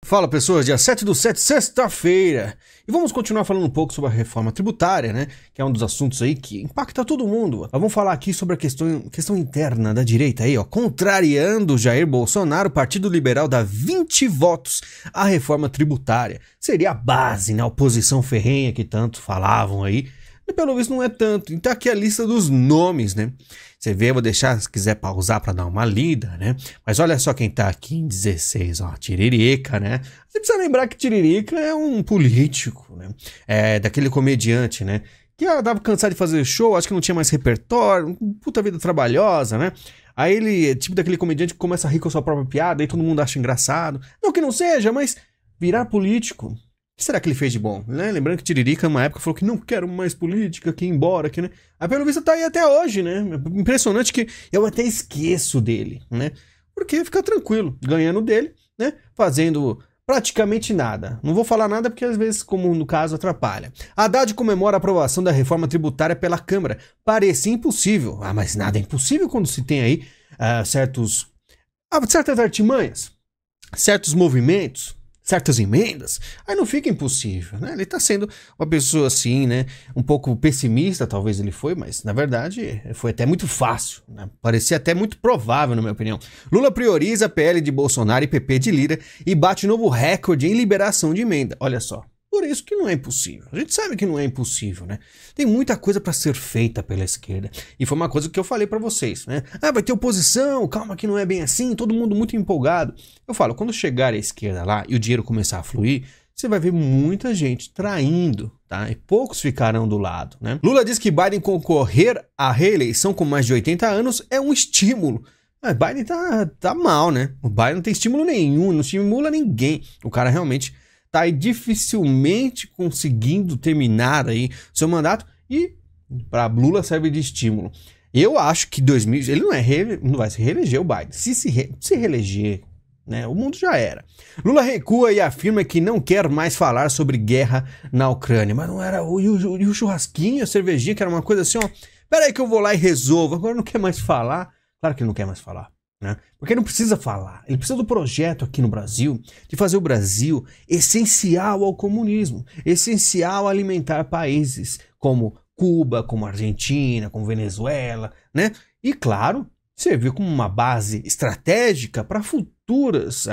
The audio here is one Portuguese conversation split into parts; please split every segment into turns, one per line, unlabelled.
Fala pessoas, dia 7/7, sexta-feira, e vamos continuar falando um pouco sobre a reforma tributária, né, que é um dos assuntos aí que impacta todo mundo. Nós vamos falar aqui sobre a questão interna da direita aí, ó, contrariando Jair Bolsonaro, o Partido Liberal dá 20 votos à reforma tributária. Seria a base, né, a oposição ferrenha que tanto falavam aí, e pelo visto não é tanto. Então aqui a lista dos nomes, né, você vê, eu vou deixar se quiser pausar para dar uma lida, né? Mas olha só quem tá aqui em 16, ó, Tiririca, né? Você precisa lembrar que Tiririca é um político, né? É daquele comediante, né? Que tava cansado de fazer show, acho que não tinha mais repertório, puta vida trabalhosa, né? Aí ele é tipo daquele comediante que começa a rir com a sua própria piada, aí todo mundo acha engraçado. Não que não seja, mas virar político... O que será que ele fez de bom? Né? Lembrando que Tiririca, numa época, falou que não quero mais política, que ir embora, que, né? Aí, pelo visto, tá aí até hoje, né? Impressionante que eu até esqueço dele, né? Porque fica tranquilo, ganhando dele, né? Fazendo praticamente nada. Não vou falar nada porque, às vezes, como no caso, atrapalha. Haddad comemora a aprovação da reforma tributária pela Câmara. Parecia impossível. Ah, mas nada é impossível quando se tem aí certas artimanhas, certos movimentos, certas emendas, aí não fica impossível, né? Ele tá sendo uma pessoa assim, né? Um pouco pessimista, talvez ele foi, mas na verdade foi até muito fácil, né? Parecia até muito provável, na minha opinião. Lula prioriza PL de Bolsonaro e PP de Lira e bate novo recorde em liberação de emenda. Olha só. Por isso que não é impossível. A gente sabe que não é impossível, né? Tem muita coisa para ser feita pela esquerda. E foi uma coisa que eu falei para vocês, né? Ah, vai ter oposição, calma que não é bem assim, todo mundo muito empolgado. Eu falo, quando chegar a esquerda lá e o dinheiro começar a fluir, você vai ver muita gente traindo, tá? E poucos ficarão do lado, né? Lula diz que Biden concorrer à reeleição com mais de 80 anos é um estímulo. Mas Biden tá mal, né? O Biden não tem estímulo nenhum, não estimula ninguém. O cara realmente... tá aí dificilmente conseguindo terminar aí seu mandato e para Lula serve de estímulo. Eu acho que 2000 ele não vai se reeleger o Biden. Se reeleger, né, o mundo já era. Lula recua e afirma que não quer mais falar sobre guerra na Ucrânia. Mas não era e o churrasquinho, a cervejinha, que era uma coisa assim, ó. Pera aí que eu vou lá e resolvo. Agora não quer mais falar. Claro que ele não quer mais falar. Né? Porque ele não precisa falar, ele precisa do projeto aqui no Brasil, de fazer o Brasil essencial ao comunismo, essencial a alimentar países como Cuba, como Argentina, como Venezuela, né? E claro, servir como uma base estratégica para futuros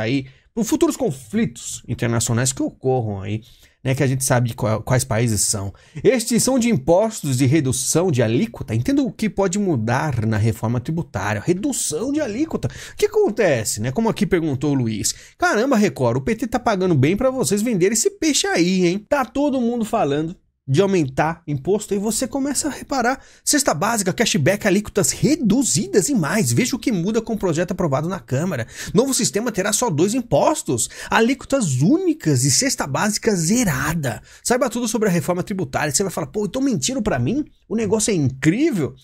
conflitos internacionais que ocorram aí, né, que a gente sabe de quais países são. Extinção de impostos e redução de alíquota. Entenda o que pode mudar na reforma tributária. Redução de alíquota. O que acontece, né? Como aqui perguntou o Luiz. Caramba, Record, o PT tá pagando bem para vocês venderem esse peixe aí, hein? Tá todo mundo falando de aumentar imposto e você começa a reparar. Cesta básica, cashback, alíquotas reduzidas e mais. Veja o que muda com o projeto aprovado na Câmara. Novo sistema terá só 2 impostos, alíquotas únicas e cesta básica zerada. Saiba tudo sobre a reforma tributária. Você vai falar, pô, então mentiram pra mim? O negócio é incrível?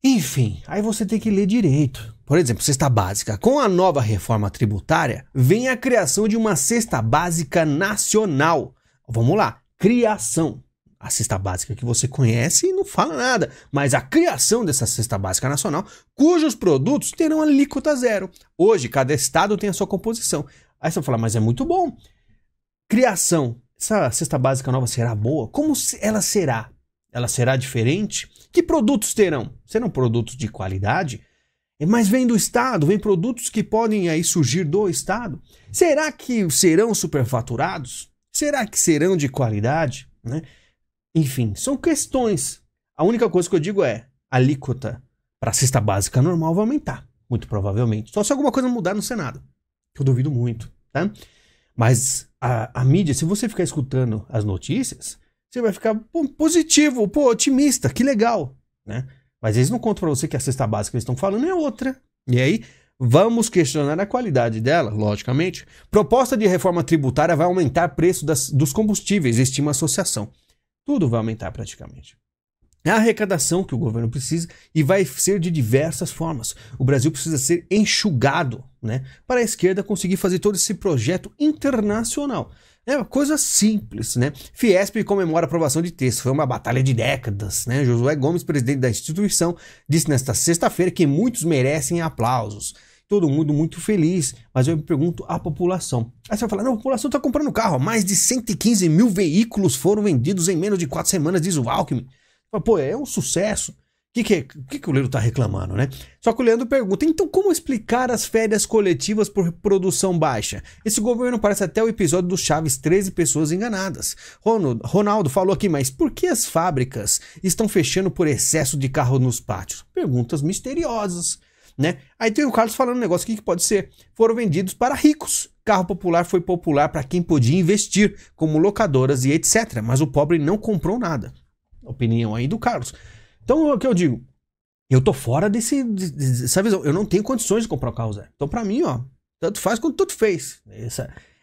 Enfim, aí você tem que ler direito. Por exemplo, cesta básica. Com a nova reforma tributária, vem a criação de uma cesta básica nacional. Vamos lá. Criação. A cesta básica que você conhece e não fala nada, mas a criação dessa cesta básica nacional, cujos produtos terão alíquota zero. Hoje, cada estado tem a sua composição. Aí você vai falar, mas é muito bom. Criação. Essa cesta básica nova será boa? Como ela será? Ela será diferente? Que produtos terão? Serão produtos de qualidade? Mas vem do estado, vem produtos que podem aí surgir do estado. Será que serão superfaturados? Será que serão de qualidade? Né? Enfim, são questões. A única coisa que eu digo é a alíquota para a cesta básica normal vai aumentar, muito provavelmente. Só se alguma coisa mudar no Senado, que eu duvido muito. Tá? Mas a mídia, se você ficar escutando as notícias, você vai ficar positivo, otimista, que legal. Né? Mas eles não contam para você que a cesta básica que eles estão falando é outra. E aí... vamos questionar a qualidade dela, logicamente. Proposta de reforma tributária vai aumentar o preço dos combustíveis, estima a associação. Tudo vai aumentar praticamente. É a arrecadação que o governo precisa e vai ser de diversas formas. O Brasil precisa ser enxugado, né, para a esquerda conseguir fazer todo esse projeto internacional. É uma coisa simples, né? Fiesp comemora a aprovação de texto. Foi uma batalha de décadas, né? Josué Gomes, presidente da instituição, disse nesta sexta-feira que muitos merecem aplausos. todo mundo muito feliz. Mas eu me pergunto a população. Aí você vai falar, não, a população está comprando carro. Mais de 115 mil veículos foram vendidos em menos de 4 semanas, diz o Alckmin. Pô, é um sucesso. O que o Leandro tá reclamando, né? Só que o Leandro pergunta, então como explicar as férias coletivas por produção baixa? Esse governo parece até o episódio do Chaves, 13 pessoas enganadas. Ronaldo falou aqui, mas por que as fábricas estão fechando por excesso de carro nos pátios? Perguntas misteriosas, né? Aí tem o Carlos falando um negócio aqui que pode ser, foram vendidos para ricos. Carro popular foi popular para quem podia investir, como locadoras e etc. Mas o pobre não comprou nada. Opinião aí do Carlos. Então, o que eu digo? Eu tô fora dessa visão. Eu não tenho condições de comprar um carro zero. Então, pra mim, ó, tanto faz quanto tudo fez.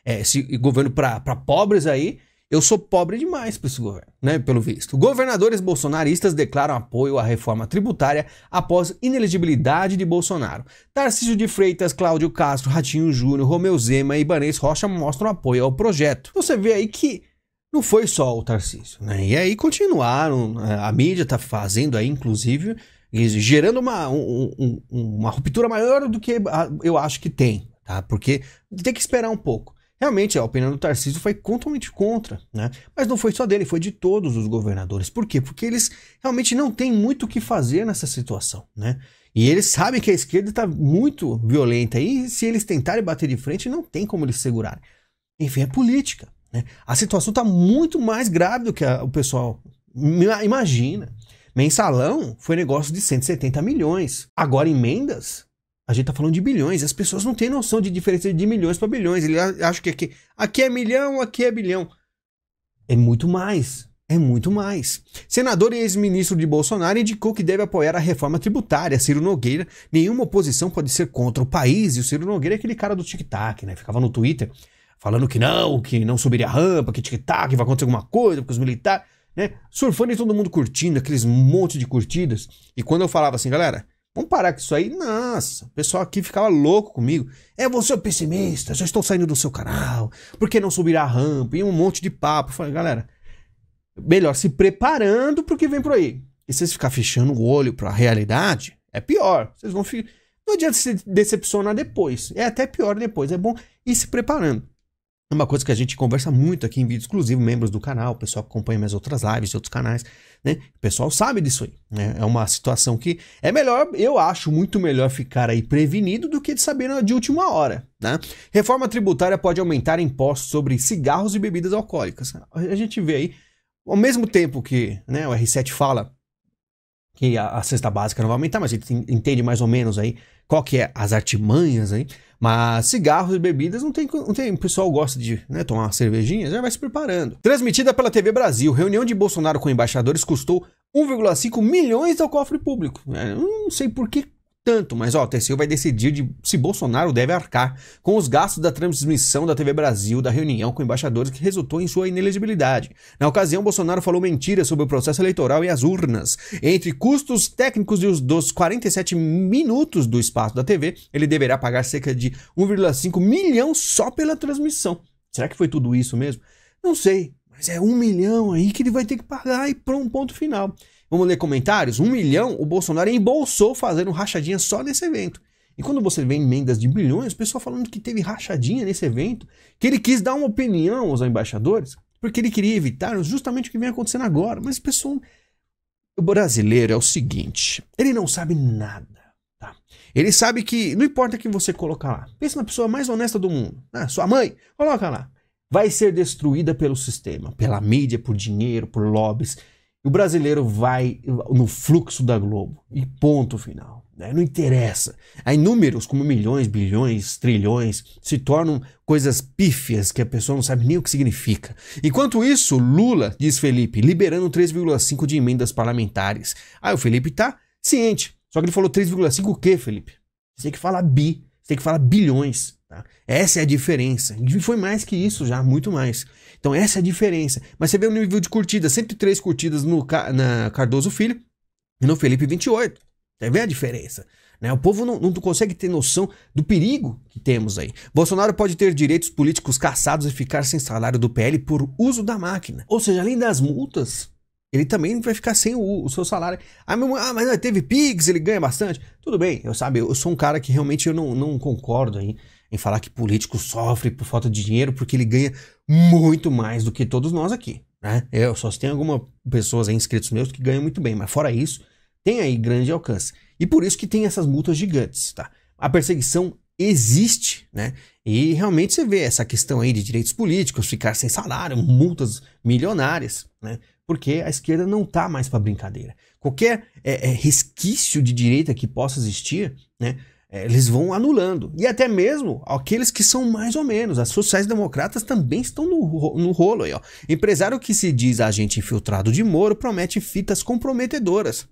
Esse governo pra pobres aí, eu sou pobre demais pra esse governo, né? Pelo visto. Governadores bolsonaristas declaram apoio à reforma tributária após inelegibilidade de Bolsonaro. Tarcísio de Freitas, Cláudio Castro, Ratinho Júnior, Romeu Zema e Ibanez Rocha mostram apoio ao projeto. Você vê aí que não foi só o Tarcísio, né? E aí continuaram, a mídia tá fazendo aí, inclusive, gerando uma ruptura maior do que eu acho que tem, tá? Porque tem que esperar um pouco. Realmente, a opinião do Tarcísio foi totalmente contra, né? Mas não foi só dele, foi de todos os governadores. Por quê? Porque eles realmente não têm muito o que fazer nessa situação, né? E eles sabem que a esquerda está muito violenta e se eles tentarem bater de frente, não tem como eles segurarem. Enfim, é política. A situação está muito mais grave do que o pessoal imagina. Mensalão foi negócio de 170 milhões. Agora, emendas, a gente está falando de bilhões. As pessoas não têm noção de diferença de milhões para bilhões. Eles acham que aqui é milhão, aqui é bilhão. É muito mais. É muito mais. Senador e ex-ministro de Bolsonaro indicou que deve apoiar a reforma tributária. Ciro Nogueira, nenhuma oposição pode ser contra o país. E o Ciro Nogueira é aquele cara do tic-tac, né? Ficava no Twitter falando que não subiria a rampa, que tic-tac, vai acontecer alguma coisa, porque os militares, né? Surfando e todo mundo curtindo, aqueles monte de curtidas. E quando eu falava assim, galera, vamos parar com isso aí, nossa, o pessoal aqui ficava louco comigo. Você é pessimista, já estou saindo do seu canal, por que não subirá a rampa? E um monte de papo. Eu falei, galera, melhor se preparando pro que vem por aí. E se vocês ficar fechando o olho pra realidade, é pior. Vocês vão ficar... Não adianta se decepcionar depois. É até pior depois. É bom ir se preparando. É uma coisa que a gente conversa muito aqui em vídeo exclusivo, membros do canal, o pessoal que acompanha minhas outras lives de outros canais, né? O pessoal sabe disso aí, né? É uma situação que é melhor, eu acho muito melhor ficar aí prevenido do que de saber de última hora, né? Reforma tributária pode aumentar impostos sobre cigarros e bebidas alcoólicas. A gente vê aí, ao mesmo tempo que, né, o R7 fala que a cesta básica não vai aumentar, mas a gente entende mais ou menos aí qual que é as artimanhas aí. Mas cigarros e bebidas não tem. O pessoal gosta de, né, tomar uma cervejinha, já vai se preparando. Transmitida pela TV Brasil, reunião de Bolsonaro com embaixadores custou 1,5 milhões ao cofre público. Eu não sei por que tanto, mas ó, o TCU vai decidir se Bolsonaro deve arcar com os gastos da transmissão da TV Brasil da reunião com embaixadores que resultou em sua inelegibilidade. Na ocasião, Bolsonaro falou mentiras sobre o processo eleitoral e as urnas. Entre custos técnicos dos 47 minutos do espaço da TV, ele deverá pagar cerca de 1,5 milhão só pela transmissão. Será que foi tudo isso mesmo? Não sei, mas é 1 milhão aí que ele vai ter que pagar e pronto, ponto final. Vamos ler comentários? 1 milhão o Bolsonaro embolsou fazendo rachadinha só nesse evento. E quando você vê emendas de bilhões, o pessoal falando que teve rachadinha nesse evento, que ele quis dar uma opinião aos embaixadores, porque ele queria evitar justamente o que vem acontecendo agora. Mas o pessoal, o brasileiro é o seguinte, ele não sabe nada, tá? Ele sabe que não importa o que você colocar lá. Pensa na pessoa mais honesta do mundo, né? Sua mãe, coloca lá. Vai ser destruída pelo sistema, pela mídia, por dinheiro, por lobbies. O brasileiro vai no fluxo da Globo e ponto final, né? Não interessa. Aí números como milhões, bilhões, trilhões se tornam coisas pífias que a pessoa não sabe nem o que significa. Enquanto isso, Lula, diz Felipe, liberando 3,5 de emendas parlamentares. O Felipe tá ciente. Só que ele falou 3,5 o quê, Felipe? Você tem que falar você tem que falar bilhões. Tá? Essa é a diferença. E foi mais que isso já, muito mais. Então essa é a diferença. Mas você vê o nível de curtida, 103 curtidas na Cardoso Filho e no Felipe 28. Você vê a diferença. Né? O povo não consegue ter noção do perigo que temos aí. Bolsonaro pode ter direitos políticos cassados e ficar sem salário do PL por uso da máquina. Ou seja, além das multas, ele também vai ficar sem o seu salário. Mas teve Pix, ele ganha bastante. Tudo bem, eu sou um cara que realmente eu não concordo em falar que político sofre por falta de dinheiro, porque ele ganha muito mais do que todos nós aqui, né? Eu só tenho algumas pessoas aí, inscritos meus, que ganham muito bem, mas fora isso, tem aí grande alcance. E por isso que tem essas multas gigantes, tá? A perseguição existe, né? E realmente você vê essa questão aí de direitos políticos, ficar sem salário, multas milionárias, né? Porque a esquerda não tá mais para brincadeira. Qualquer resquício de direita que possa existir, né? Eles vão anulando. E até mesmo aqueles que são mais ou menos. As sociais-democratas também estão no rolo aí, ó. Empresário que se diz agente infiltrado de Moro promete fitas comprometedoras.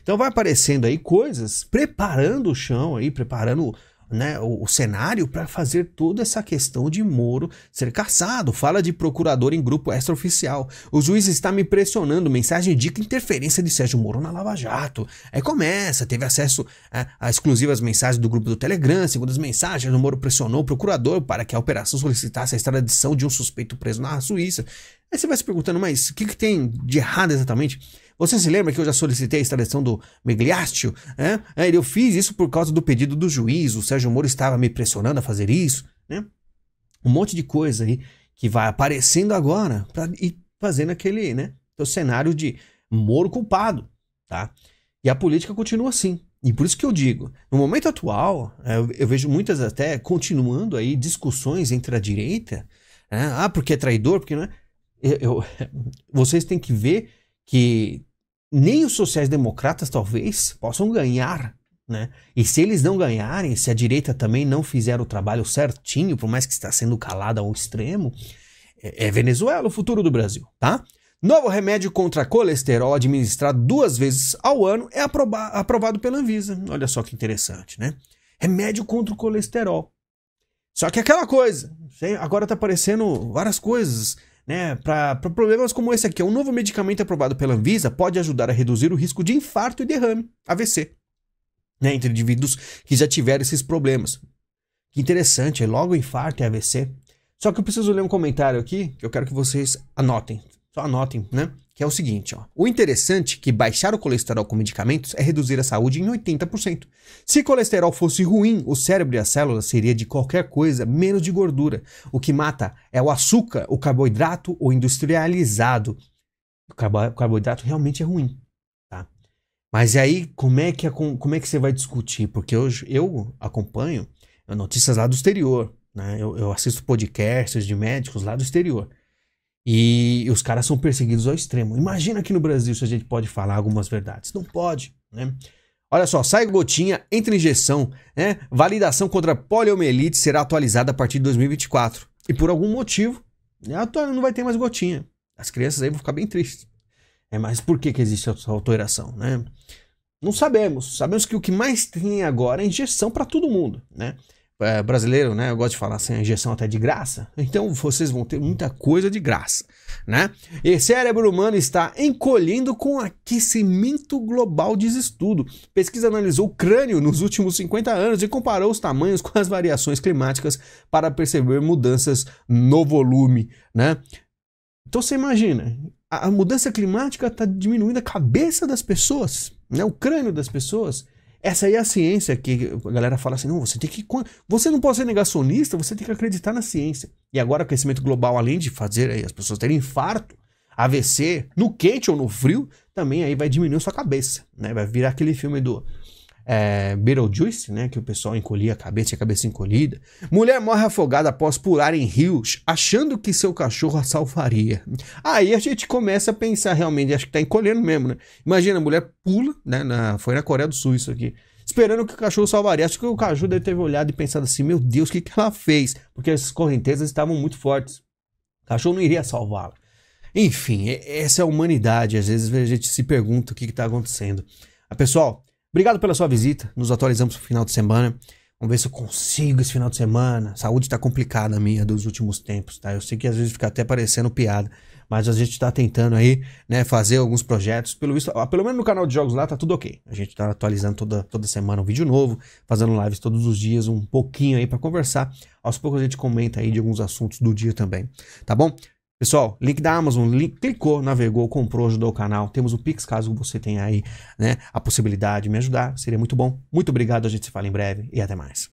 Então vai aparecendo aí coisas, preparando o chão aí, preparando, né, o cenário para fazer toda essa questão de Moro ser cassado. Fala de procurador em grupo extraoficial. O juiz está me pressionando. Mensagem indica interferência de Sérgio Moro na Lava Jato. Aí começa, teve acesso a exclusivas mensagens do grupo do Telegram. Segundo as mensagens, o Moro pressionou o procurador para que a operação solicitasse a extradição de um suspeito preso na Suíça. Aí você vai se perguntando, mas o que tem de errado exatamente? Você se lembra que eu já solicitei a extradição do Migliaccio? Eu fiz isso por causa do pedido do juiz, o Sérgio Moro estava me pressionando a fazer isso, né? Um monte de coisa aí que vai aparecendo agora para ir fazendo aquele, né, o cenário de Moro culpado, tá? E a política continua assim. E por isso que eu digo, no momento atual, eu vejo muitas até continuando aí discussões entre a direita, né? Porque é traidor, porque não é. Vocês têm que ver que nem os sociais-democratas talvez possam ganhar, né? E se eles não ganharem, se a direita também não fizer o trabalho certinho, por mais que está sendo calada ao extremo, é Venezuela o futuro do Brasil, tá? Novo remédio contra colesterol administrado 2 vezes ao ano é aprovado pela Anvisa. Olha só que interessante, né? Remédio contra o colesterol. Só que aquela coisa, agora tá aparecendo várias coisas, né, para problemas como esse aqui. Um novo medicamento aprovado pela Anvisa pode ajudar a reduzir o risco de infarto e derrame, AVC, né, entre indivíduos que já tiveram esses problemas. Que interessante, é logo infarto e AVC. Só que eu preciso ler um comentário aqui, que eu quero que vocês anotem. Só anotem, né? Que é o seguinte, ó. O interessante é que baixar o colesterol com medicamentos é reduzir a saúde em 80%. Se colesterol fosse ruim, o cérebro e as células seria de qualquer coisa menos de gordura. O que mata é o açúcar, o carboidrato, o industrializado. O carboidrato realmente é ruim, tá? Mas aí, como é que você vai discutir? Porque hoje eu acompanho notícias lá do exterior, né? Eu assisto podcasts de médicos lá do exterior. E os caras são perseguidos ao extremo. Imagina aqui no Brasil se a gente pode falar algumas verdades. Não pode, né? Olha só, sai gotinha, entra injeção, né? Validação contra poliomielite será atualizada a partir de 2024. E por algum motivo, não vai ter mais gotinha. As crianças aí vão ficar bem tristes. Mas por que existe essa alteração, né? Não sabemos. Sabemos que o que mais tem agora é injeção para todo mundo, né? Brasileiro, né? Eu gosto de falar assim, a injeção até de graça. Então vocês vão ter muita coisa de graça, né? E cérebro humano está encolhendo com aquecimento global, diz estudo. Pesquisa analisou o crânio nos últimos 50 anos e comparou os tamanhos com as variações climáticas para perceber mudanças no volume, né? Então você imagina, a mudança climática está diminuindo a cabeça das pessoas, né? O crânio das pessoas. Essa aí é a ciência que a galera fala assim, não, você não pode ser negacionista, você tem que acreditar na ciência. E agora o aquecimento global, além de fazer aí as pessoas terem infarto, AVC, no quente ou no frio, também aí vai diminuir a sua cabeça, né? Vai virar aquele filme do Beetlejuice, né? Que o pessoal encolhia a cabeça, a cabeça encolhida. Mulher morre afogada após pular em rios, achando que seu cachorro a salvaria. Aí a gente começa a pensar realmente, acho que tá encolhendo mesmo, né? Imagina, a mulher pula, né? Foi na Coreia do Sul isso aqui, esperando que o cachorro salvaria. Acho que o cachorro deve ter olhado e pensado assim, meu Deus, o que ela fez? Porque as correntezas estavam muito fortes. O cachorro não iria salvá-la. Enfim, essa é a humanidade. Às vezes a gente se pergunta o que está acontecendo. Pessoal, obrigado pela sua visita. Nos atualizamos no final de semana. Vamos ver se eu consigo esse final de semana. A saúde tá complicada a minha dos últimos tempos, tá? Eu sei que às vezes fica até parecendo piada, mas a gente tá tentando aí, né, fazer alguns projetos. Pelo menos no canal de jogos lá tá tudo ok. A gente tá atualizando toda semana um vídeo novo, fazendo lives todos os dias, um pouquinho aí pra conversar. Aos poucos a gente comenta aí de alguns assuntos do dia também, tá bom? Pessoal, link da Amazon, clicou, navegou, comprou, ajudou o canal. Temos o Pix, caso você tenha aí, né, a possibilidade de me ajudar. Seria muito bom. Muito obrigado, a gente se fala em breve e até mais.